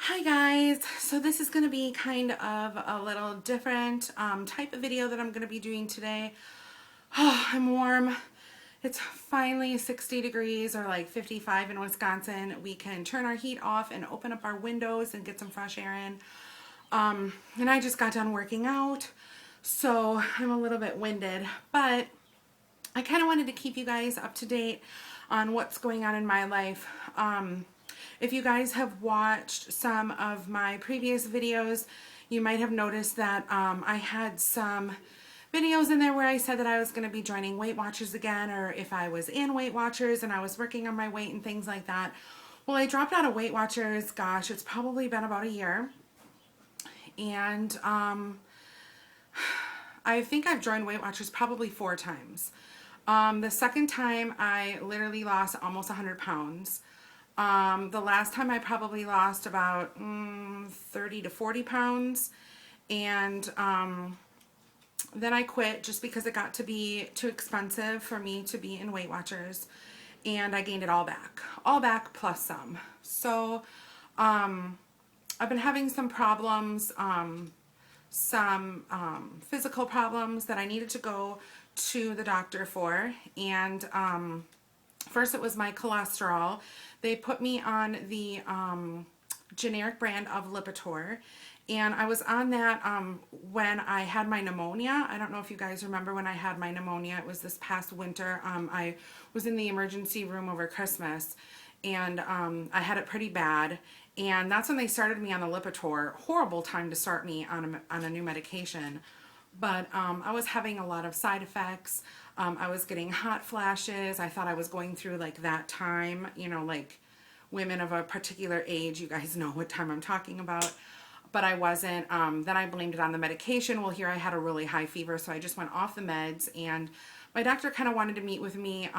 Hi guys, so this is going to be kind of a little different type of video that I'm going to be doing today. Oh, I'm warm. It's finally 60 degrees or like 55 in Wisconsin. We can turn our heat off and open up our windows and get some fresh air in. And I just got done working out, so I'm a little bit winded, but I kind of wanted to keep you guys up to date on what's going on in my life. If you guys have watched some of my previous videos, you might have noticed that I had some videos in there where I said that I was going to be joining Weight Watchers again, or if I was in Weight Watchers and I was working on my weight and things like that. Well, I dropped out of Weight Watchers, gosh, it's probably been about a year. And I think I've joined Weight Watchers probably 4 times. The second time I literally lost almost 100 pounds. The last time I probably lost about 30 to 40 pounds. And then I quit just because it got to be too expensive for me to be in Weight Watchers. And I gained it all back plus some. So I've been having some problems, some physical problems that I needed to go to the doctor for. And first it was my cholesterol. They put me on the generic brand of Lipitor, and I was on that when I had my pneumonia. I don't know if you guys remember when I had my pneumonia. It was this past winter. I was in the emergency room over Christmas, and I had it pretty bad. And that's when they started me on the Lipitor. Horrible time to start me on a new medication. But I was having a lot of side effects. I was getting hot flashes. I thought I was going through like that time, you know, like women of a particular age. You guys know what time I'm talking about. But I wasn't. Then I blamed it on the medication. Well, here I had a really high fever, so I just went off the meds. And my doctor kind of wanted to meet with me.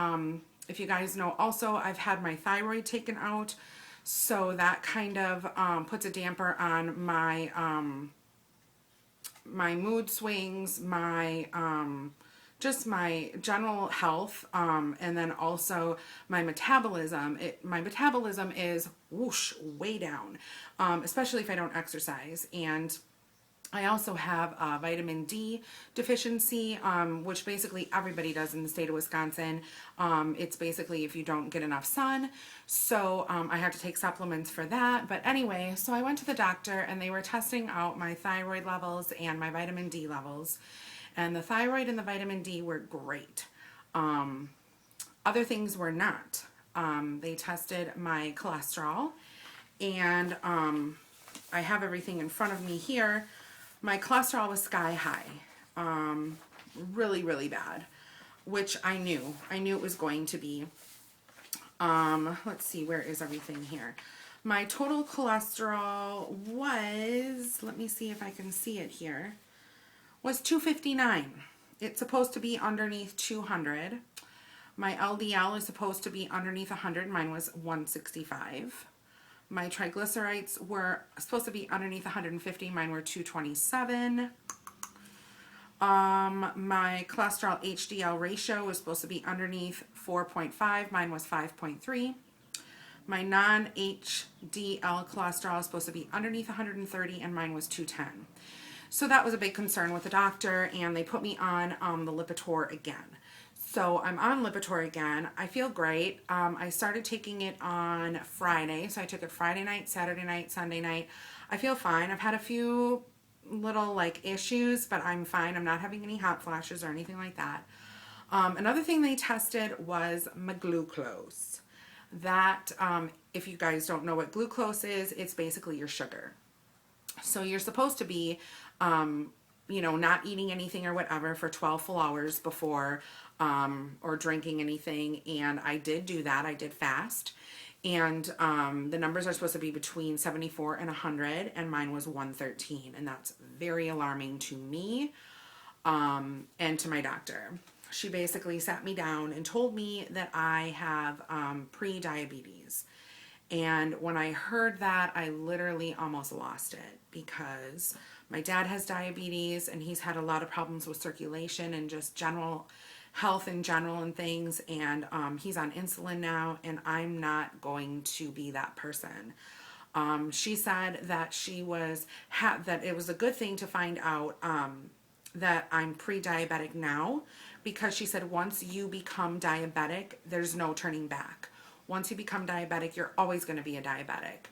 If you guys know, also, I've had my thyroid taken out. So that kind of puts a damper on my my mood swings, my just my general health, and then also my metabolism. My metabolism is whoosh, way down, especially if I don't exercise. And I also have a vitamin D deficiency, which basically everybody does in the state of Wisconsin. It's basically if you don't get enough sun. So I have to take supplements for that. But anyway, so I went to the doctor and they were testing out my thyroid levels and my vitamin D levels. And the thyroid and the vitamin D were great. Other things were not. They tested my cholesterol, and I have everything in front of me here. My cholesterol was sky high, really, really bad, which I knew it was going to be. Let's see, where is everything here? My total cholesterol was, let me see if I can see it here, was 259. It's supposed to be underneath 200. My LDL is supposed to be underneath 100. Mine was 165. My triglycerides were supposed to be underneath 150. Mine were 227. My cholesterol HDL ratio was supposed to be underneath 4.5. Mine was 5.3. My non-HDL cholesterol was supposed to be underneath 130, and mine was 210. So that was a big concern with the doctor, and they put me on the Lipitor again. So I'm on Lipitor again. I feel great. I started taking it on Friday. So I took it Friday night, Saturday night, Sunday night. I feel fine. I've had a few little like issues, but I'm fine. I'm not having any hot flashes or anything like that. Another thing they tested was my glucose. That, if you guys don't know what glucose is, it's basically your sugar. So you're supposed to be, you know, not eating anything or whatever for 12 full hours before, or drinking anything. And I did do that. I did fast. And the numbers are supposed to be between 74 and 100, and mine was 113. And that's very alarming to me, and to my doctor. She basically sat me down and told me that I have pre-diabetes. And when I heard that, I literally almost lost it, because my dad has diabetes and he's had a lot of problems with circulation and just general health in general and things. And he's on insulin now, and I'm not going to be that person. She said that that it was a good thing to find out that I'm pre-diabetic now, because she said once you become diabetic, there's no turning back. Once you become diabetic, you're always going to be a diabetic.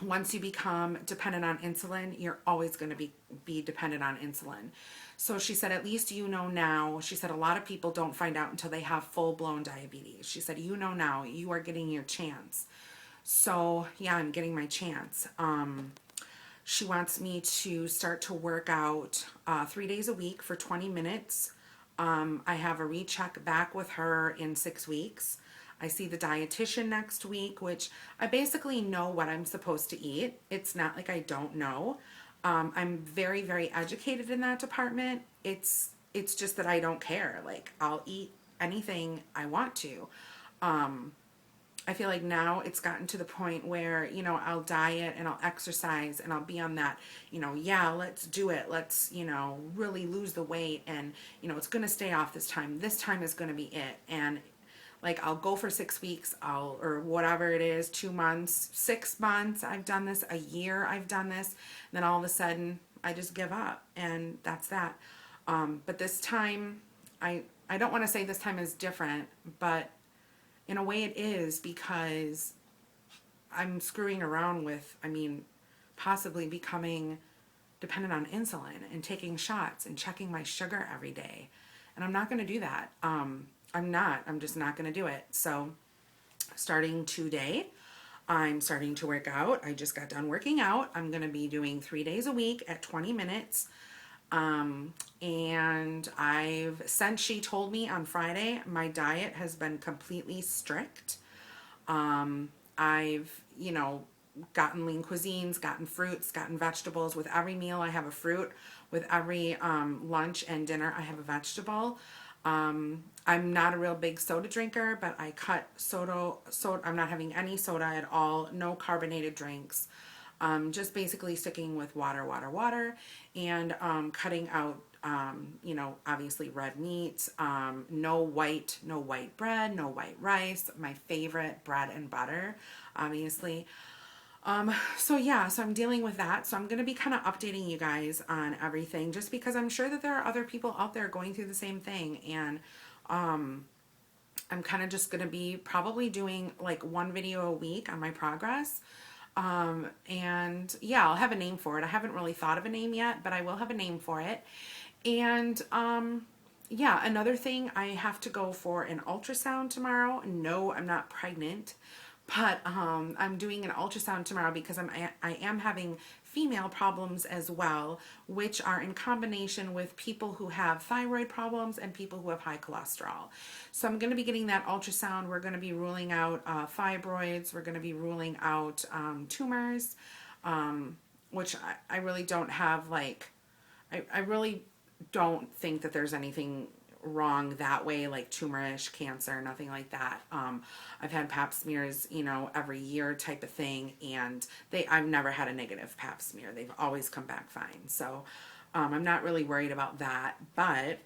Once you become dependent on insulin, you're always going to be dependent on insulin. So she said, at least you know now. She said, a lot of people don't find out until they have full-blown diabetes. She said, you know now, you are getting your chance. So yeah, I'm getting my chance. She wants me to start to work out 3 days a week for 20 minutes. I have a recheck back with her in 6 weeks. I see the dietitian next week, which I basically know what I'm supposed to eat. It's not like I don't know. I'm very, very educated in that department. It's just that I don't care. Like, I'll eat anything I want to. I feel like now it's gotten to the point where, you know, I'll diet and I'll exercise and I'll be on that, you know, yeah, let's do it. Let's, you know, really lose the weight, and, you know, it's going to stay off this time. This time is going to be it. And like, I'll go for 6 weeks, or whatever it is, 2 months, 6 months, I've done this, a year I've done this, and then all of a sudden I just give up, and that's that. But this time, I don't want to say this time is different, but in a way it is, because I'm screwing around with, I mean, possibly becoming dependent on insulin and taking shots and checking my sugar every day. And I'm not going to do that. I'm just not going to do it. So starting today, I'm starting to work out. I just got done working out. I'm going to be doing 3 days a week at 20 minutes. And since she told me on Friday, my diet has been completely strict. I've, you know, gotten lean cuisines, gotten fruits, gotten vegetables. With every meal, I have a fruit. With every lunch and dinner, I have a vegetable. I'm not a real big soda drinker, but I cut soda. I'm not having any soda at all. No carbonated drinks. Just basically sticking with water, and cutting out, you know, obviously red meat, no white bread, no white rice, my favorite, bread and butter, obviously. So yeah, so I'm dealing with that. So I'm going to be kind of updating you guys on everything, just because I'm sure that there are other people out there going through the same thing. And I'm kind of just going to be probably doing like 1 video a week on my progress. And yeah, I'll have a name for it. I haven't really thought of a name yet, but I will have a name for it. And yeah, another thing, I have to go for an ultrasound tomorrow. No, I'm not pregnant, but I'm doing an ultrasound tomorrow because I am having female problems as well, which are in combination with people who have thyroid problems and people who have high cholesterol. So I'm going to be getting that ultrasound. We're going to be ruling out fibroids. We're going to be ruling out tumors, which I really don't have, like, I really don't think that there's anything wrong that way, like tumorish, cancer, nothing like that. I've had pap smears, you know, every year type of thing, and I've never had a negative pap smear. They've always come back fine. So I'm not really worried about that, but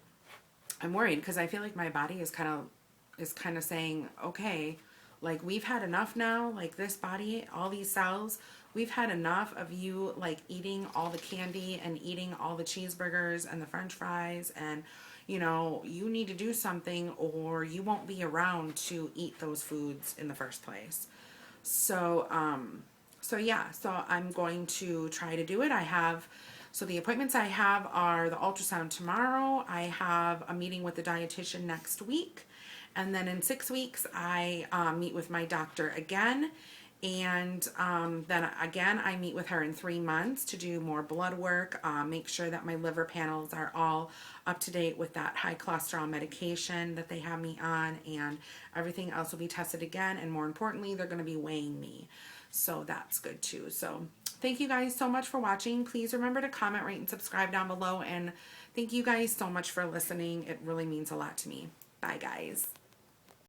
I'm worried because I feel like my body is kind of saying, okay, like, we've had enough now, like, this body, all these cells, we've had enough of you, like, eating all the candy and eating all the cheeseburgers and the french fries, and, you know, you need to do something or you won't be around to eat those foods in the first place. So, so yeah, so I'm going to try to do it. So the appointments I have are the ultrasound tomorrow. I have a meeting with the dietitian next week. And then in 6 weeks, I meet with my doctor again. And then again, I meet with her in 3 months to do more blood work, make sure that my liver panels are all up to date with that high cholesterol medication that they have me on, and everything else will be tested again. And more importantly, they're going to be weighing me. So that's good too. So thank you guys so much for watching. Please remember to comment, rate, and subscribe down below. And thank you guys so much for listening. It really means a lot to me. Bye, guys.